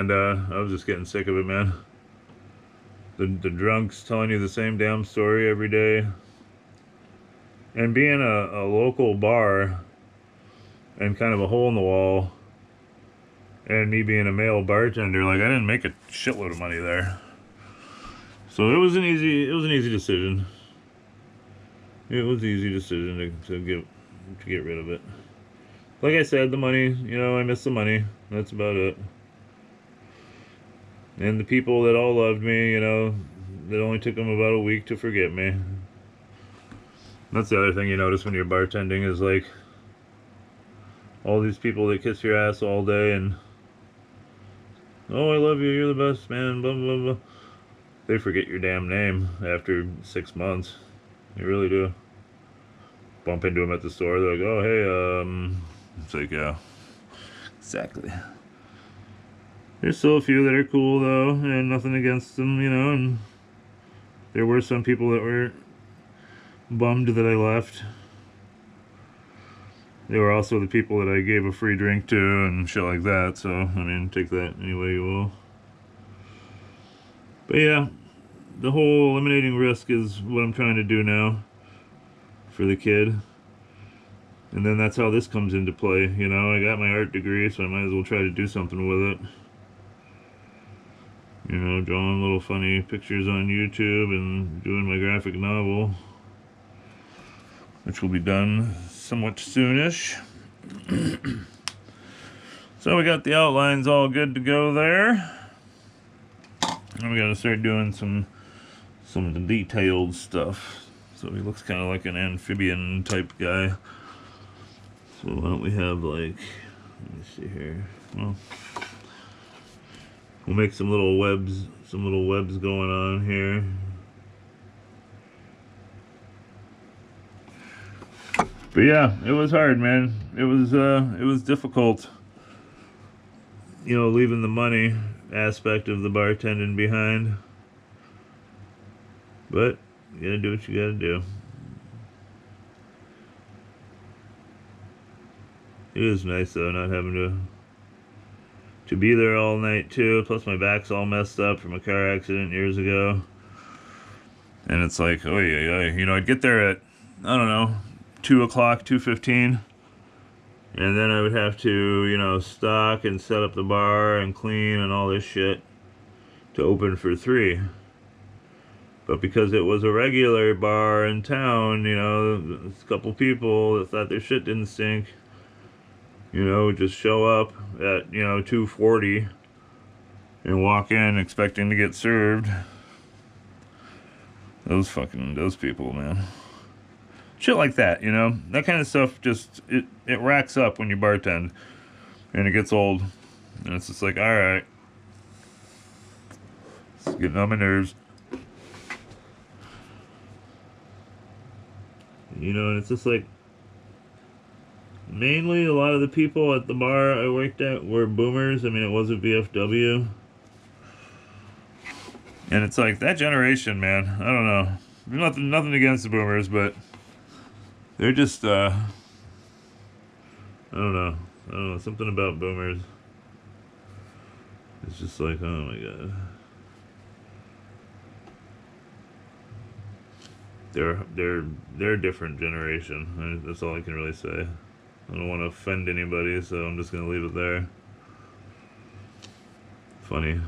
And I was just getting sick of it, man. The drunks telling you the same damn story every day. And being a local bar and kind of a hole in the wall, and me being a male bartender, like I didn't make a shitload of money there. So it was an easy decision. It was an easy decision to get rid of it. Like I said, the money, you know, I miss the money. That's about it. And the people that all loved me, you know, it only took them about a week to forget me. That's the other thing you notice when you're bartending is like all these people that kiss your ass all day and, oh, I love you, you're the best, man, blah, blah, blah. They forget your damn name after 6 months. They really do. Bump into them at the store, they're like, oh, hey, it's like, yeah. Exactly. There's still a few that are cool, though, and nothing against them, you know, and there were some people that were bummed that I left. There were also the people that I gave a free drink to and shit like that, so, I mean, take that any way you will. But yeah, the whole eliminating risk is what I'm trying to do now for the kid. And then that's how this comes into play, you know, I got my art degree, so I might as well try to do something with it. You know, drawing little funny pictures on YouTube and doing my graphic novel, which will be done somewhat soonish. So we got the outlines all good to go there. And we gotta start doing some of the detailed stuff. So he looks kind of like an amphibian type guy. So why don't we have like, let me see here. Well, we'll make some little webs going on here. But yeah, it was hard, man. It was difficult. You know, leaving the money aspect of the bartending behind. But you gotta do what you gotta do. It is nice though, not having to be there all night too. Plus my back's all messed up from a car accident years ago. And it's like, oh yeah, you know, I'd get there at, I don't know, 2 o'clock, 2:15. And then I would have to, you know, stock and set up the bar and clean and all this shit to open for 3. But because it was a regular bar in town, you know, a couple people that thought their shit didn't stink, you know, would just show up at, you know, 2:40 and walk in expecting to get served. Those people, man. Shit like that, you know? That kind of stuff just, it racks up when you bartend. And it gets old. And it's just like, alright. It's getting on my nerves. You know, and it's just like, mainly a lot of the people at the bar I worked at were boomers. I mean, it was a VFW. And it's like, that generation, man, I don't know. Nothing against the boomers, but they're just, I don't know, something about boomers. It's just like, oh my god. They're a different generation. That's all I can really say. I don't want to offend anybody, so I'm just gonna leave it there. Funny.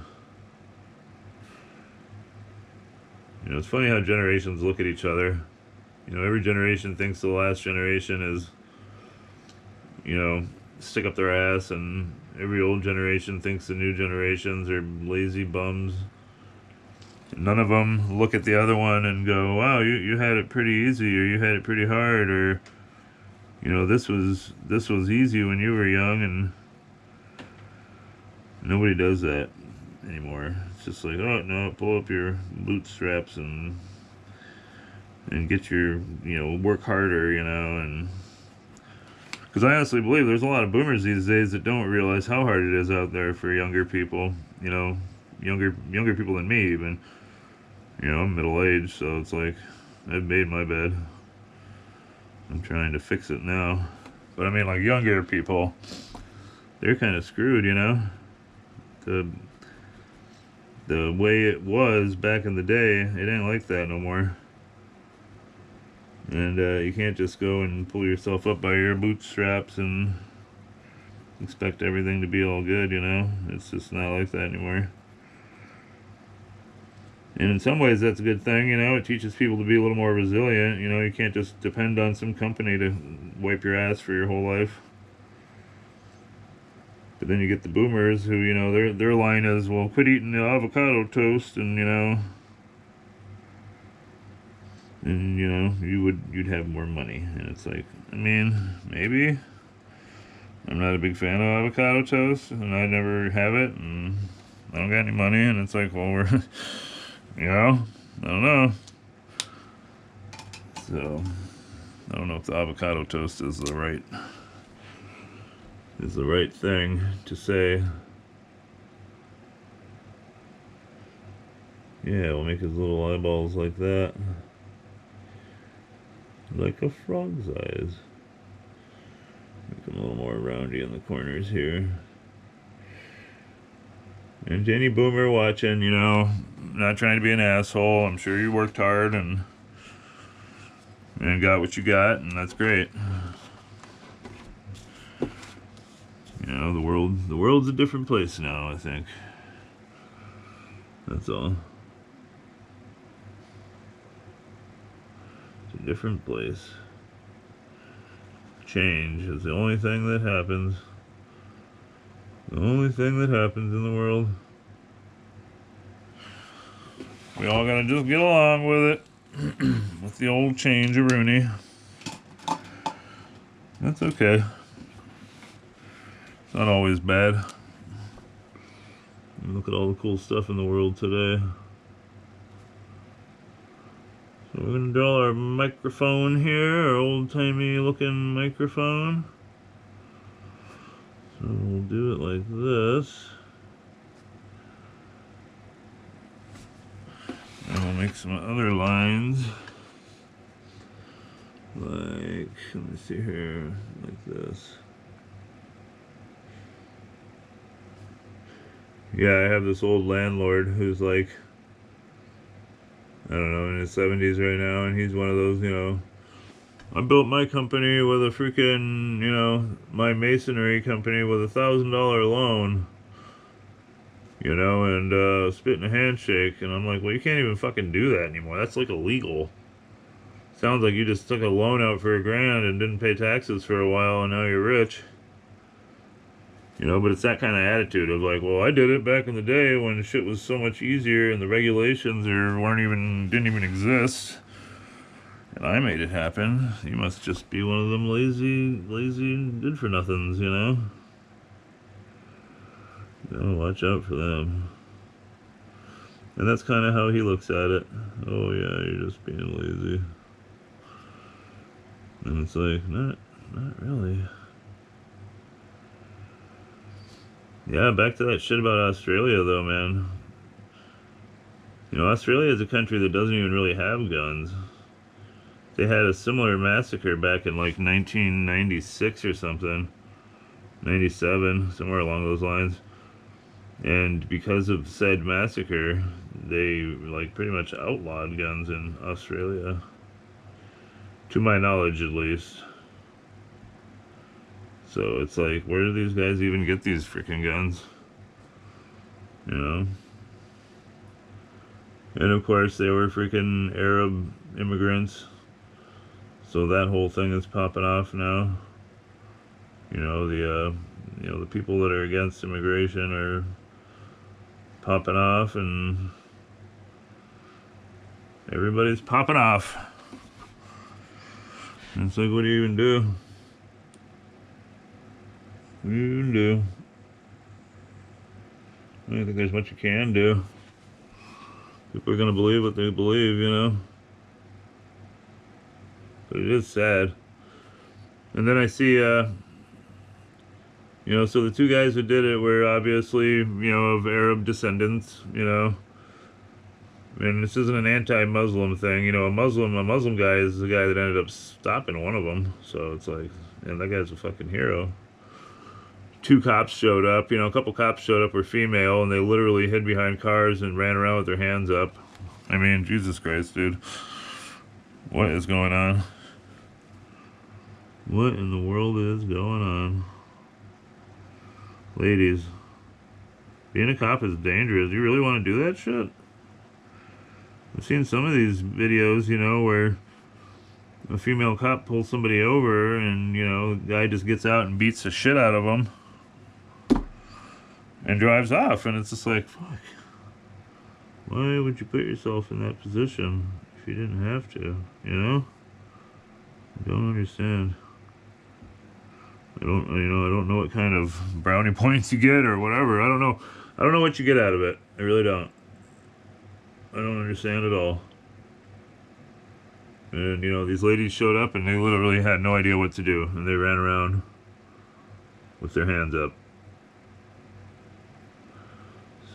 You know, it's funny how generations look at each other. You know, every generation thinks the last generation is, you know, stick up their ass, and every old generation thinks the new generations are lazy bums. None of them look at the other one and go, wow, you had it pretty easy, or you had it pretty hard, or, you know, this was easy when you were young, and nobody does that anymore. It's just like, oh no, pull up your bootstraps and get your, you know, work harder, you know, and because I honestly believe there's a lot of boomers these days that don't realize how hard it is out there for younger people, you know, younger people than me even. You know, I'm middle-aged, so it's like, I've made my bed. I'm trying to fix it now. But I mean, like, younger people, they're kind of screwed, you know? The way it was back in the day, it ain't like that no more. And you can't just go and pull yourself up by your bootstraps and expect everything to be all good, you know? It's just not like that anymore. And in some ways that's a good thing, you know? It teaches people to be a little more resilient, you know? You can't just depend on some company to wipe your ass for your whole life. But then you get the boomers who, you know, their line is, well, quit eating the avocado toast, and you know, you'd have more money. And it's like, I mean, maybe. I'm not a big fan of avocado toast, and I never have it, and I don't got any money, and it's like, well, we're, you know, I don't know. So I don't know if the avocado toast is the right thing to say. Yeah, we'll make his little eyeballs like that. Like a frog's eyes. Make them a little more roundy in the corners here. And to any boomer watching, you know, I'm not trying to be an asshole. I'm sure you worked hard and got what you got, and that's great. You know, the world's a different place now, I think. That's all. It's a different place. Change is the only thing that happens. The only thing that happens in the world. We all gotta just get along with it. With the old change-a-rooney. That's okay. It's not always bad. Look at all the cool stuff in the world today. So we're gonna draw our microphone here, our old-timey looking microphone. So we'll do it like this. And we'll make some other lines. Like, let me see here, like this. Yeah, I have this old landlord who's like, I don't know, in his 70s right now, and he's one of those, you know, I built my company with a freaking, you know, my masonry company with $1,000 loan, you know, and spit in a handshake, and I'm like, well, you can't even fucking do that anymore. That's like illegal. Sounds like you just took a loan out for $1,000 and didn't pay taxes for a while, and now you're rich. You know, but it's that kind of attitude of like, well, I did it back in the day when shit was so much easier and the regulations didn't even exist. And I made it happen. You must just be one of them lazy good-for-nothings, you know? You gotta watch out for them. And that's kind of how he looks at it. Oh yeah, you're just being lazy. And it's like, not really. Yeah, back to that shit about Australia though, man. You know, Australia is a country that doesn't even really have guns. They had a similar massacre back in like 1996 or something. 97, somewhere along those lines. And because of said massacre, they like pretty much outlawed guns in Australia. To my knowledge, at least. So it's like, where do these guys even get these freaking guns? You know? And of course, they were freaking Arab immigrants. So that whole thing is popping off now. You know, the people that are against immigration are popping off, and everybody's popping off. And it's like, what do you even do? What do you even do? I don't think there's much you can do. People are gonna believe what they believe, you know? But it is sad. And then I see, you know, so the two guys who did it were obviously, you know, of Arab descendants, you know. And this isn't an anti-Muslim thing, you know. A Muslim guy is the guy that ended up stopping one of them. So it's like, and that guy's a fucking hero. two cops showed up. You know, a couple cops showed up, were female, and they literally hid behind cars and ran around with their hands up. I mean, Jesus Christ, dude. What is going on? What in the world is going on? Ladies, being a cop is dangerous. You really want to do that shit? I've seen some of these videos, you know, where a female cop pulls somebody over and, you know, the guy just gets out and beats the shit out of them and drives off. And it's just like, fuck. Why would you put yourself in that position if you didn't have to, you know? I don't understand. I don't know what kind of brownie points you get or whatever. I don't know what you get out of it. I really don't. I don't understand at all. And, you know, these ladies showed up and they literally had no idea what to do. And they ran around with their hands up.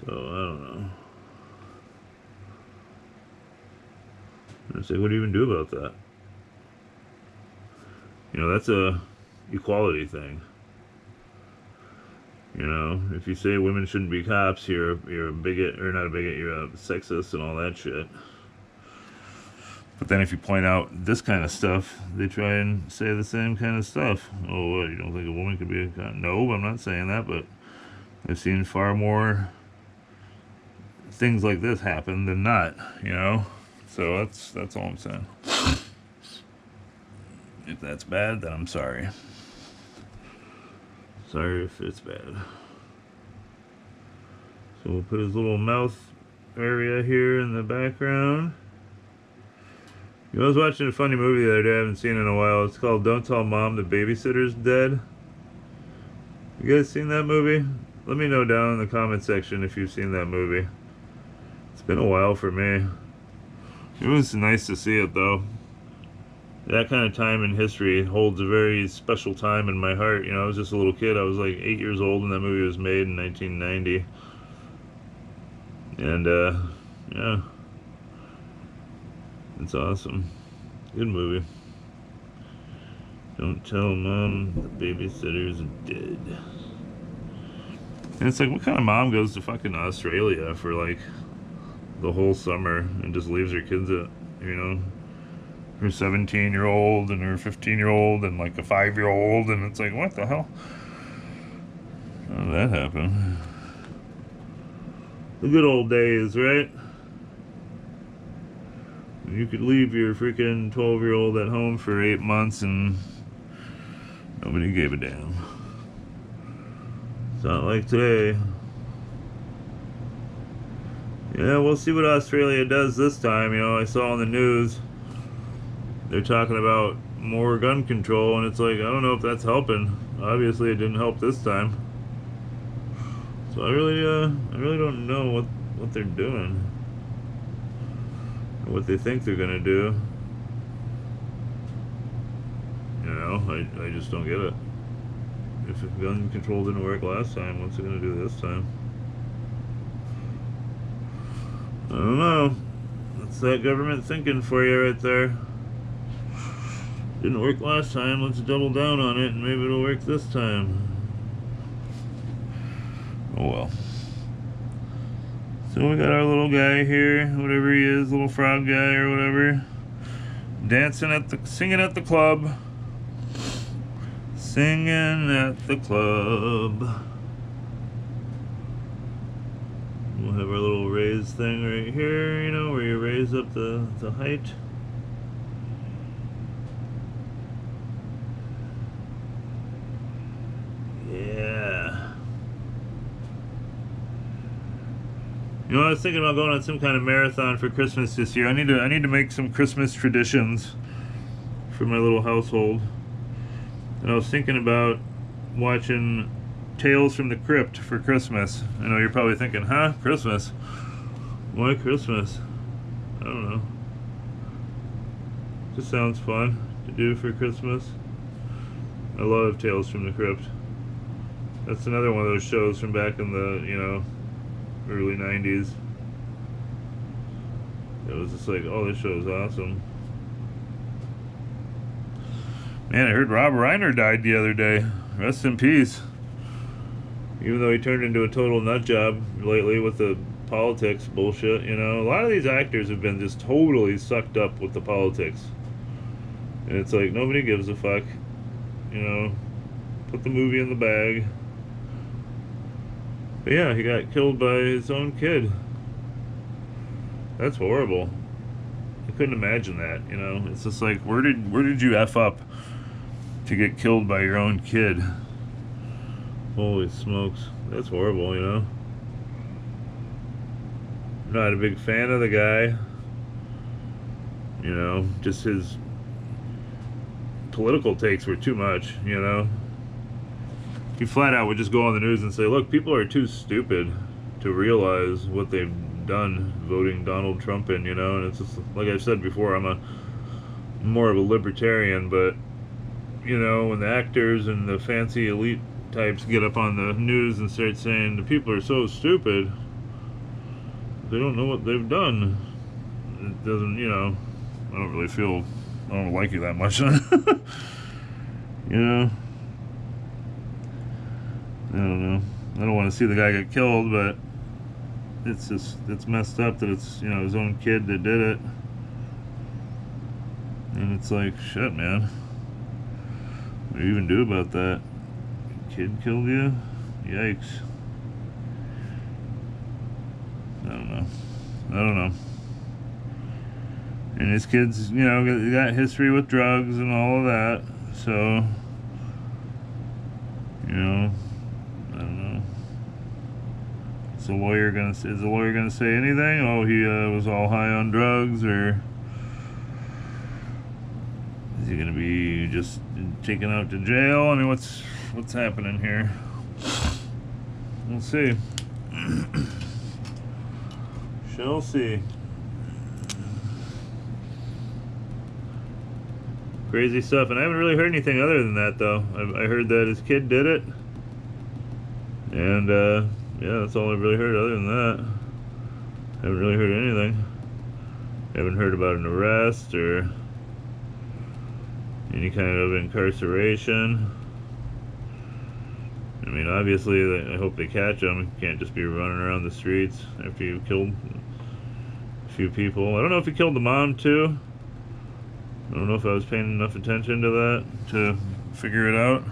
So, I don't know. I say, what do you even do about that? You know, that's a equality thing. You know, if you say women shouldn't be cops, you're a bigot, or not a bigot, you're a sexist and all that shit. But then if you point out this kind of stuff, they try and say the same kind of stuff. Oh, what, you don't think a woman could be a cop? No, I'm not saying that, but I've seen far more things like this happen than not, you know? So that's all I'm saying. If that's bad, then I'm sorry. Sorry if it's bad. So we'll put his little mouth area here in the background. You know, I was watching a funny movie the other day I haven't seen in a while. It's called Don't Tell Mom the Babysitter's Dead. You guys seen that movie? Let me know down in the comment section if you've seen that movie. It's been a while for me. It was nice to see it though. That kind of time in history holds a very special time in my heart. You know, I was just a little kid. I was like 8 years old when that movie was made in 1990. And, yeah. It's awesome. Good movie. Don't tell Mom the babysitter's dead. And it's like, what kind of mom goes to fucking Australia for like the whole summer and just leaves her kids at, you know, her 17-year-old and her 15-year-old and like a 5-year-old, and it's like, what the hell? How did that happen? The good old days, right? You could leave your freaking 12-year-old at home for 8 months and nobody gave a damn. It's not like today. Yeah, we'll see what Australia does this time. You know, I saw on the news they're talking about more gun control, and it's like, I don't know if that's helping. Obviously, it didn't help this time. So I really don't know what they're doing, or what they think they're gonna do. You know, I just don't get it. If gun control didn't work last time, what's it gonna do this time? I don't know. That's that government thinking for you right there. Didn't work last time, let's double down on it and maybe it'll work this time. Oh well. So we got our little guy here, whatever he is, little frog guy or whatever, singing at the club. Singing at the club. We'll have our little raise thing right here, you know, where you raise up the height. Yeah. You know, I was thinking about going on some kind of marathon for Christmas this year. I need to make some Christmas traditions for my little household. And I was thinking about watching Tales from the Crypt for Christmas. I know you're probably thinking, huh? Christmas? Why Christmas? I don't know. Just sounds fun to do for Christmas. I love Tales from the Crypt. That's another one of those shows from back in the, you know, early 90s. It was just like, oh, this show is awesome. Man, I heard Rob Reiner died the other day. Rest in peace. Even though he turned into a total nut job lately with the politics bullshit, you know. A lot of these actors have been just totally sucked up with the politics. And it's like, nobody gives a fuck, you know. Put the movie in the bag. But yeah, he got killed by his own kid. That's horrible. I couldn't imagine that, you know. It's just like, where did you F up to get killed by your own kid? Holy smokes. That's horrible, you know. Not a big fan of the guy. You know, just his political takes were too much, you know. He flat out would just go on the news and say, look, people are too stupid to realize what they've done voting Donald Trump in, you know. And it's just, like I've said before, I'm more of a libertarian, but, you know, when the actors and the fancy elite types get up on the news and start saying the people are so stupid, they don't know what they've done. It doesn't, you know, I don't like you that much. You know, I don't know. I don't want to see the guy get killed, but it's messed up that it's, you know, his own kid that did it. And it's like, shit, man. What do you even do about that? Kid killed you? Yikes. I don't know. And his kids, you know, got history with drugs and all of that. So, you know, I don't know. Is the lawyer gonna say anything? Oh, he was all high on drugs, or is he gonna be just taken out to jail? I mean, what's happening here? We'll see. Shall see. Crazy stuff, and I haven't really heard anything other than that, though. I heard that his kid did it, and yeah, that's all I've really heard. Other than that, haven't really heard anything. Haven't heard about an arrest or any kind of incarceration. I mean, obviously, I hope they catch him. You can't just be running around the streets after you've killed a few people. I don't know if he killed the mom, too. I don't know if I was paying enough attention to that to figure it out.